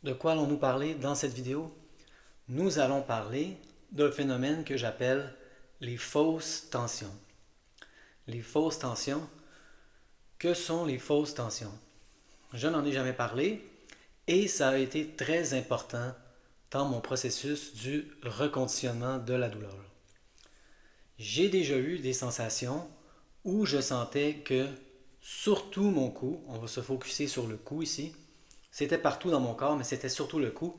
De quoi allons-nous parler dans cette vidéo? Nous allons parler d'un phénomène que j'appelle les fausses tensions. Les fausses tensions, que sont les fausses tensions? Je n'en ai jamais parlé et ça a été très important dans mon processus du reconditionnement de la douleur. J'ai déjà eu des sensations où je sentais que surtout mon cou, on va se focuser sur le cou ici, c'était partout dans mon corps, mais c'était surtout le cou.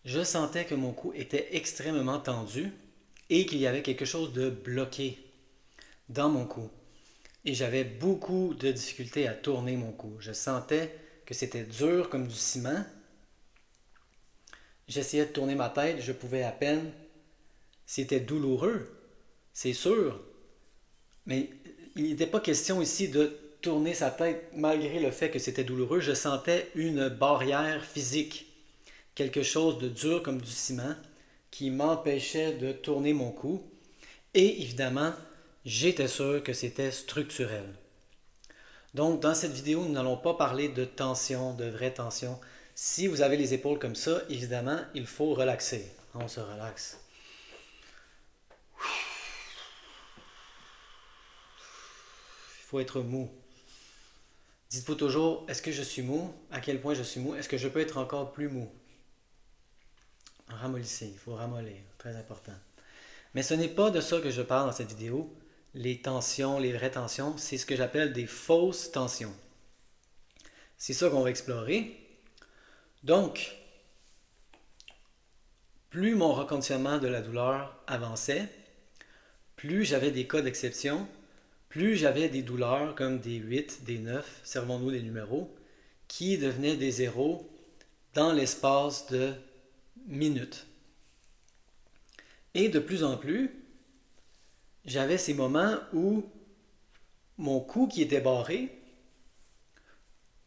Je sentais que mon cou était extrêmement tendu et qu'il y avait quelque chose de bloqué dans mon cou. Et j'avais beaucoup de difficultés à tourner mon cou. Je sentais que c'était dur comme du ciment. J'essayais de tourner ma tête, je pouvais à peine. C'était douloureux, c'est sûr, mais il n'était pas question ici de tourner sa tête malgré le fait que c'était douloureux. Je sentais une barrière physique, quelque chose de dur comme du ciment qui m'empêchait de tourner mon cou. Et évidemment, j'étais sûr que c'était structurel. Donc, dans cette vidéo, nous n'allons pas parler de tension, de vraie tension. Si vous avez les épaules comme ça, évidemment, il faut relaxer. On se relaxe. Il faut être mou. Dites-vous toujours, est-ce que je suis mou? À quel point je suis mou? Est-ce que je peux être encore plus mou? Ramollissez, il faut ramollir, très important. Mais ce n'est pas de ça que je parle dans cette vidéo. Les tensions, les vraies tensions, c'est ce que j'appelle des fausses tensions. C'est ça qu'on va explorer. Donc, plus mon reconditionnement de la douleur avançait, plus j'avais des cas d'exception, plus j'avais des douleurs comme des 8, des 9, servons-nous des numéros, qui devenaient des zéros dans l'espace de minutes. Et de plus en plus, j'avais ces moments où mon cou qui était barré,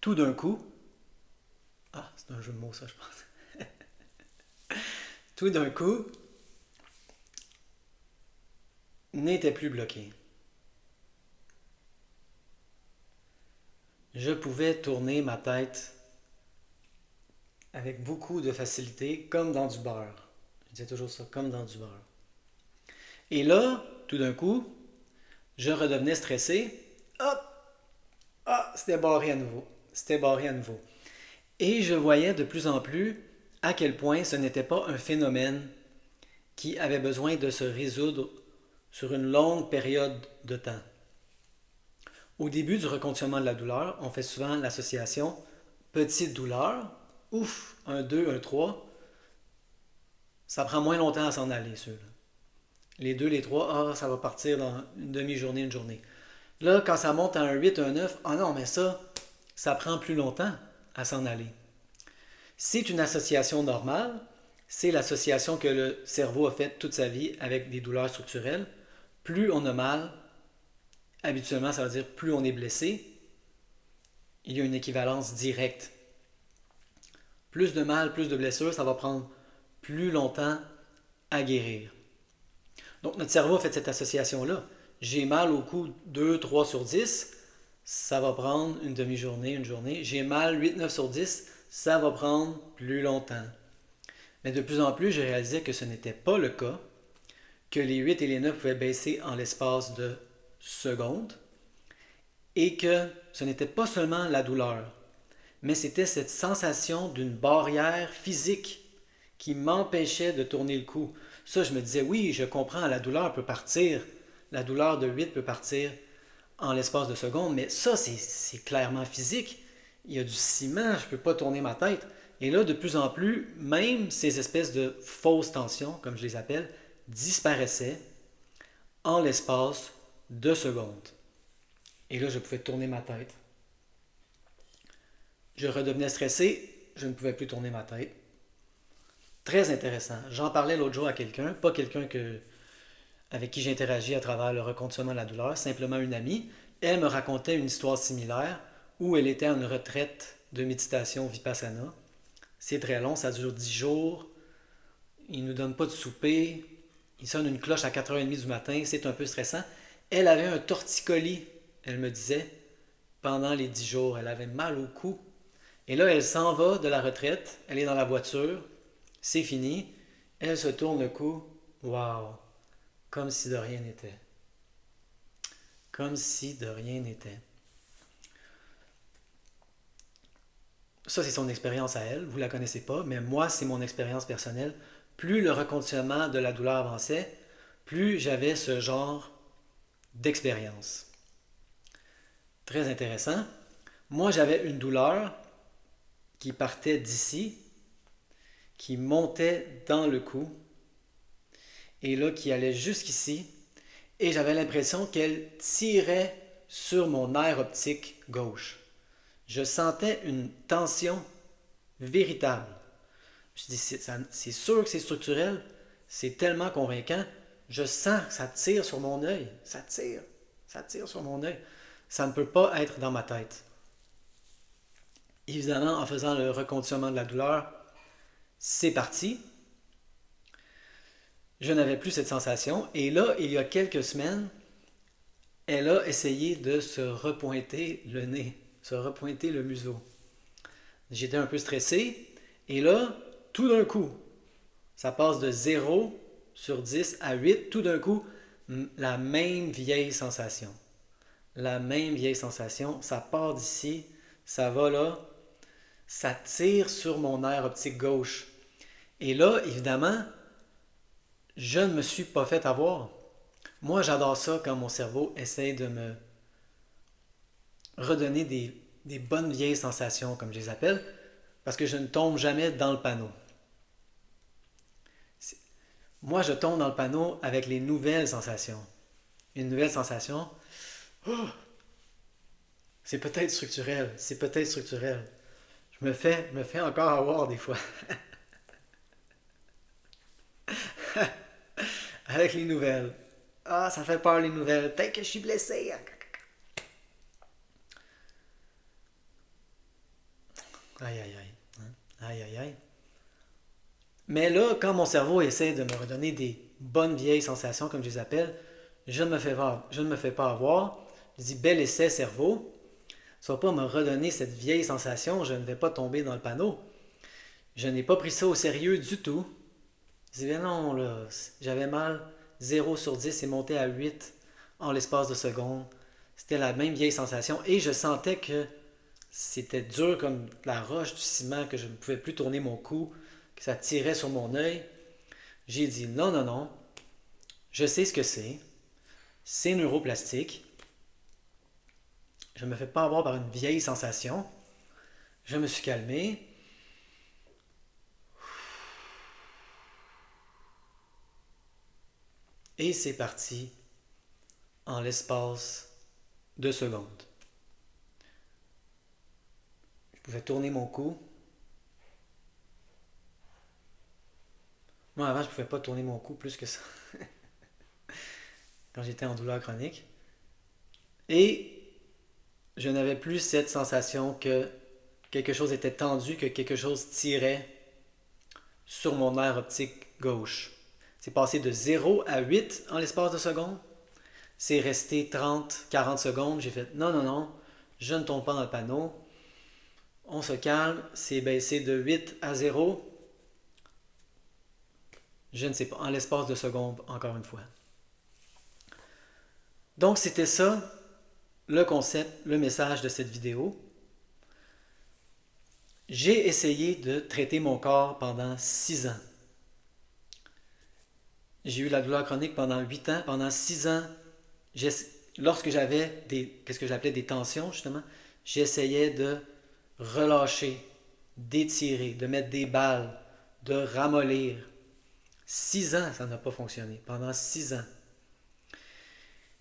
tout d'un coup, c'est un jeu de mots ça je pense, tout d'un coup, n'était plus bloqué. Je pouvais tourner ma tête avec beaucoup de facilité, comme dans du beurre. Je disais toujours ça, comme dans du beurre. Et là, tout d'un coup, je redevenais stressé. Hop! C'était barré à nouveau. C'était barré à nouveau. Et je voyais de plus en plus à quel point ce n'était pas un phénomène qui avait besoin de se résoudre sur une longue période de temps. Au début du reconditionnement de la douleur, on fait souvent l'association petite douleur, ouf, un 2, un 3, ça prend moins longtemps à s'en aller, ceux-là. Les 2, les 3, ça va partir dans une demi-journée, une journée. Là, quand ça monte à un 8, un 9, non, mais ça prend plus longtemps à s'en aller. C'est une association normale, c'est l'association que le cerveau a faite toute sa vie avec des douleurs structurelles. Plus on a mal, habituellement, ça veut dire plus on est blessé, il y a une équivalence directe. Plus de mal, plus de blessures, ça va prendre plus longtemps à guérir. Donc notre cerveau a fait cette association-là. J'ai mal au cou 2, 3 sur 10, ça va prendre une demi-journée, une journée. J'ai mal 8, 9 sur 10, ça va prendre plus longtemps. Mais de plus en plus, je réalisais que ce n'était pas le cas, que les 8 et les 9 pouvaient baisser en l'espace de secondes, et que ce n'était pas seulement la douleur, mais c'était cette sensation d'une barrière physique qui m'empêchait de tourner le cou. Ça, je me disais, oui, je comprends, la douleur peut partir, la douleur de 8 peut partir en l'espace de secondes, mais ça, c'est clairement physique. Il y a du ciment, je ne peux pas tourner ma tête. Et là, de plus en plus, même ces espèces de fausses tensions, comme je les appelle, disparaissaient en l'espace de secondes. Et là, je pouvais tourner ma tête. Je redevenais stressé, je ne pouvais plus tourner ma tête. Très intéressant. J'en parlais l'autre jour à quelqu'un, pas quelqu'un avec qui j'interagis à travers le reconditionnement de la douleur, simplement une amie. Elle me racontait une histoire similaire où elle était en une retraite de méditation vipassana. C'est très long, ça dure 10 jours. Ils ne nous donnent pas de souper. Ils sonnent une cloche à 4h30 du matin. C'est un peu stressant. Elle avait un torticolis, elle me disait, pendant les 10 jours. Elle avait mal au cou. Et là, elle s'en va de la retraite, elle est dans la voiture, c'est fini, elle se tourne le cou, waouh, comme si de rien n'était. Comme si de rien n'était. Ça, c'est son expérience à elle, vous ne la connaissez pas, mais moi, c'est mon expérience personnelle. Plus le reconditionnement de la douleur avançait, plus j'avais ce genre d'expérience. Très intéressant. Moi, j'avais une douleur qui partait d'ici, qui montait dans le cou, et là, qui allait jusqu'ici, et j'avais l'impression qu'elle tirait sur mon nerf optique gauche. Je sentais une tension véritable. Je me suis dit, c'est sûr que c'est structurel, c'est tellement convaincant. Je sens que ça tire sur mon œil. Ça tire sur mon œil. Ça ne peut pas être dans ma tête. Évidemment, en faisant le reconditionnement de la douleur, c'est parti. Je n'avais plus cette sensation. Et là, il y a quelques semaines, elle a essayé de se repointer le nez, se repointer le museau. J'étais un peu stressé. Et là, tout d'un coup, ça passe de 0/10 à 8. Tout d'un coup, la même vieille sensation. La même vieille sensation. Ça part d'ici, ça va là, ça tire sur mon nerf optique gauche. Et là, évidemment, je ne me suis pas fait avoir. Moi, j'adore ça quand mon cerveau essaie de me redonner des bonnes vieilles sensations, comme je les appelle, parce que je ne tombe jamais dans le panneau. Moi, je tombe dans le panneau avec les nouvelles sensations. Une nouvelle sensation, oh, c'est peut-être structurel, c'est peut-être structurel. Me fais encore avoir des fois. Avec les nouvelles. Ah, ça fait peur les nouvelles. Peut-être que je suis blessé. Aïe, aïe, aïe. Aïe, aïe, aïe. Mais là, quand mon cerveau essaie de me redonner des bonnes vieilles sensations, comme je les appelle, je ne me fais pas avoir. Je dis bel essai, cerveau. Tu ne vas pas me redonner cette vieille sensation, je ne vais pas tomber dans le panneau. Je n'ai pas pris ça au sérieux du tout. Je dis, ben non, là, j'avais mal. 0/10 est monté à 8 en l'espace de secondes. C'était la même vieille sensation. Et je sentais que c'était dur comme la roche du ciment, que je ne pouvais plus tourner mon cou, que ça tirait sur mon œil. J'ai dit, non, non, non, je sais ce que c'est neuroplastique. Je ne me fais pas avoir par une vieille sensation. Je me suis calmé. Et c'est parti en l'espace de secondes. Je pouvais tourner mon cou. Moi, avant, je ne pouvais pas tourner mon cou plus que ça quand j'étais en douleur chronique. Et je n'avais plus cette sensation que quelque chose était tendu, que quelque chose tirait sur mon nerf optique gauche. C'est passé de 0 à 8 en l'espace de secondes. C'est resté 30, 40 secondes. J'ai fait non, non, non, je ne tombe pas dans le panneau. On se calme. C'est baissé de 8 à 0. Je ne sais pas, en l'espace de secondes, encore une fois. Donc, c'était ça, le concept, le message de cette vidéo. J'ai essayé de traiter mon corps pendant 6 ans. J'ai eu la douleur chronique pendant 8 ans. Pendant 6 ans, lorsque j'avais qu'est-ce que j'appelais des tensions, justement, j'essayais de relâcher, d'étirer, de mettre des balles, de ramollir. 6 ans, ça n'a pas fonctionné. Pendant 6 ans.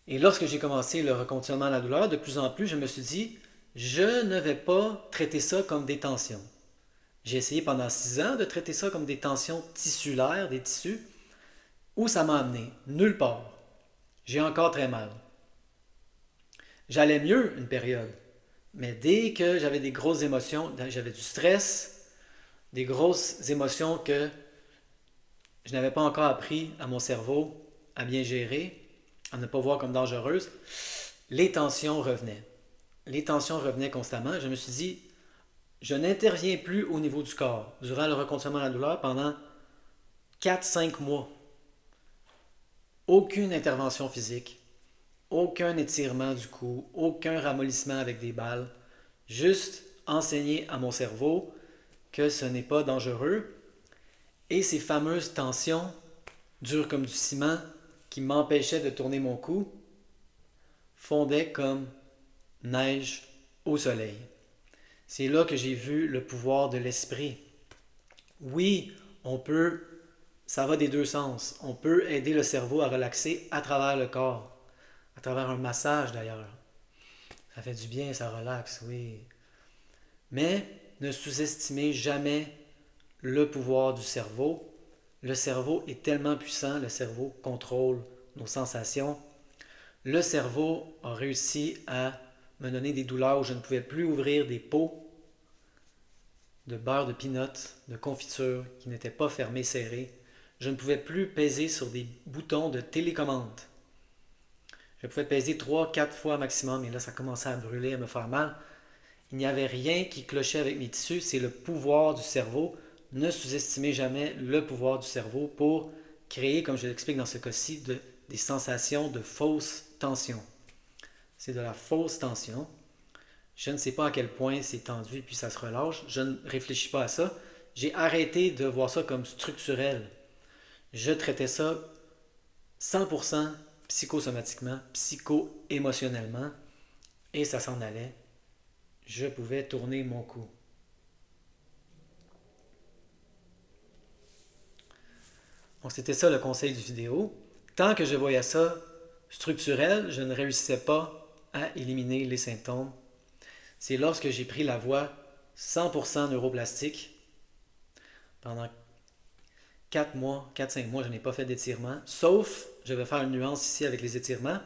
Et lorsque j'ai commencé le reconditionnement à la douleur, de plus en plus, je me suis dit, je ne vais pas traiter ça comme des tensions. J'ai essayé pendant 6 ans de traiter ça comme des tensions tissulaires, des tissus. Où ça m'a amené? Nulle part. J'ai encore très mal. J'allais mieux une période. Mais dès que j'avais des grosses émotions, j'avais du stress, des grosses émotions que je n'avais pas encore appris à mon cerveau à bien gérer, à ne pas voir comme dangereuses, les tensions revenaient. Les tensions revenaient constamment. Je me suis dit, Je n'interviens plus au niveau du corps durant le reconditionnement de la douleur pendant 4-5 mois. Aucune intervention physique, aucun étirement du cou, aucun ramollissement avec des balles. Juste enseigner à mon cerveau que ce n'est pas dangereux. Et ces fameuses tensions, dures comme du ciment, qui m'empêchaient de tourner mon cou, fondaient comme neige au soleil. C'est là que j'ai vu le pouvoir de l'esprit. Oui, ça va des deux sens. On peut aider le cerveau à relaxer à travers le corps, à travers un massage d'ailleurs. Ça fait du bien, ça relaxe, oui. Mais ne sous-estimez jamais le pouvoir du cerveau. Le cerveau est tellement puissant, le cerveau contrôle nos sensations. Le cerveau a réussi à me donner des douleurs où je ne pouvais plus ouvrir des pots de beurre de pinot, de confiture qui n'étaient pas fermés, serrés. Je ne pouvais plus peser sur des boutons de télécommande. Je pouvais peser 3-4 fois maximum et là ça commençait à brûler, à me faire mal. Il n'y avait rien qui clochait avec mes tissus, c'est le pouvoir du cerveau. Ne sous-estimez jamais le pouvoir du cerveau pour créer, comme je l'explique dans ce cas-ci, des sensations de fausse tension. C'est de la fausse tension. Je ne sais pas à quel point c'est tendu et puis ça se relâche. Je ne réfléchis pas à ça. J'ai arrêté de voir ça comme structurel. Je traitais ça 100% psychosomatiquement, psycho-émotionnellement et ça s'en allait. Je pouvais tourner mon cou. Donc c'était ça le conseil du vidéo. Tant que je voyais ça structurel, je ne réussissais pas à éliminer les symptômes. C'est lorsque j'ai pris la voie 100% neuroplastique. Pendant 4 mois, 4-5 mois, je n'ai pas fait d'étirement. Sauf, je vais faire une nuance ici avec les étirements,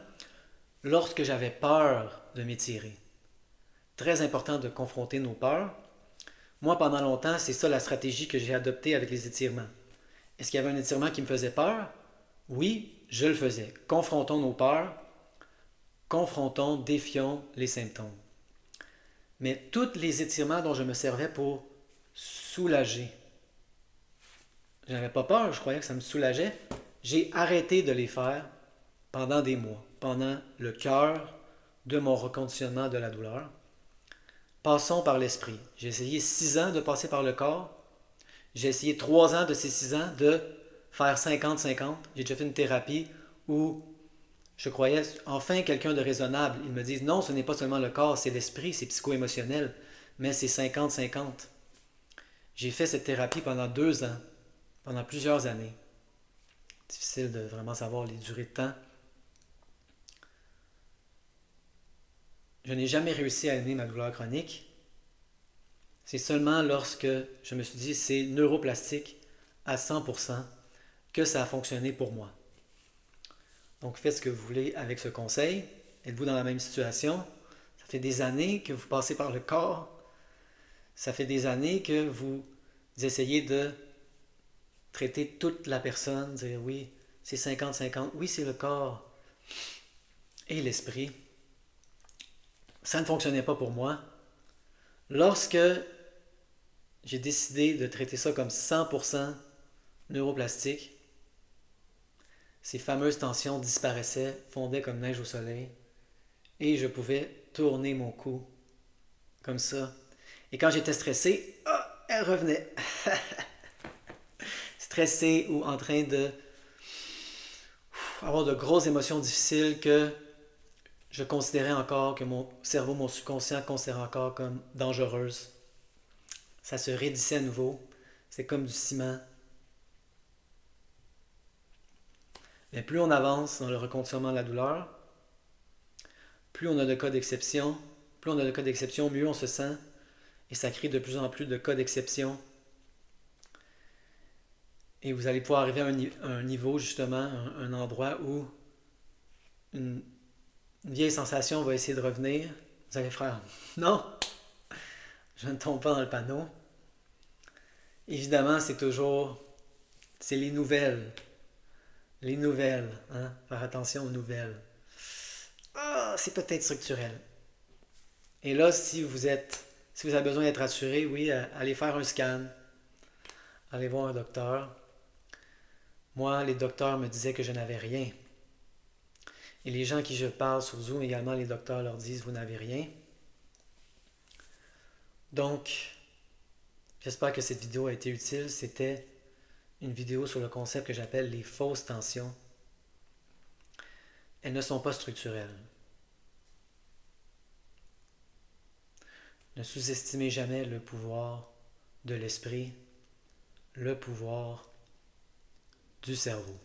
lorsque j'avais peur de m'étirer. Très important de confronter nos peurs. Moi, pendant longtemps, c'est ça la stratégie que j'ai adoptée avec les étirements. Est-ce qu'il y avait un étirement qui me faisait peur? Oui, je le faisais. Confrontons nos peurs, confrontons, défions les symptômes. Mais tous les étirements dont je me servais pour soulager, je n'avais pas peur, je croyais que ça me soulageait. J'ai arrêté de les faire pendant des mois, pendant le cœur de mon reconditionnement de la douleur. Passons par l'esprit. J'ai essayé 6 ans de passer par le corps. J'ai essayé 3 ans de ces 6 ans de faire 50-50. J'ai déjà fait une thérapie où je croyais enfin quelqu'un de raisonnable. Ils me disent non, ce n'est pas seulement le corps, c'est l'esprit, c'est psycho-émotionnel, mais c'est 50-50. J'ai fait cette thérapie pendant 2 ans, pendant plusieurs années. Difficile de vraiment savoir les durées de temps. Je n'ai jamais réussi à éliminer ma douleur chronique. C'est seulement lorsque je me suis dit c'est neuroplastique à 100% que ça a fonctionné pour moi. Donc faites ce que vous voulez avec ce conseil. Êtes-vous dans la même situation? Ça fait des années que vous passez par le corps. Ça fait des années que vous essayez de traiter toute la personne, dire oui, c'est 50-50, oui, c'est le corps et l'esprit. Ça ne fonctionnait pas pour moi. Lorsque j'ai décidé de traiter ça comme 100% neuroplastique, ces fameuses tensions disparaissaient, fondaient comme neige au soleil, et je pouvais tourner mon cou comme ça. Et quand j'étais stressé, elle revenait. Stressé ou en train de avoir de grosses émotions difficiles que je considérais encore, que mon cerveau, mon subconscient considérait encore comme dangereuses. Ça se raidissait à nouveau. C'est comme du ciment. Mais plus on avance dans le reconditionnement de la douleur, plus on a de cas d'exception, mieux on se sent. Et ça crée de plus en plus de cas d'exception. Et vous allez pouvoir arriver à un niveau, justement, un endroit où une vieille sensation va essayer de revenir. Vous allez faire « Non, je ne tombe pas dans le panneau. » Évidemment, c'est les nouvelles. Les nouvelles, hein? Faire attention aux nouvelles. C'est peut-être structurel. Et là, si vous êtes Si vous avez besoin d'être rassuré, oui, allez faire un scan, allez voir un docteur. Moi, les docteurs me disaient que je n'avais rien. Et les gens à qui je parle sur Zoom également, les docteurs leur disent, vous n'avez rien. Donc, j'espère que cette vidéo a été utile. C'était une vidéo sur le concept que j'appelle les fausses tensions. Elles ne sont pas structurelles. Ne sous-estimez jamais le pouvoir de l'esprit, le pouvoir du cerveau.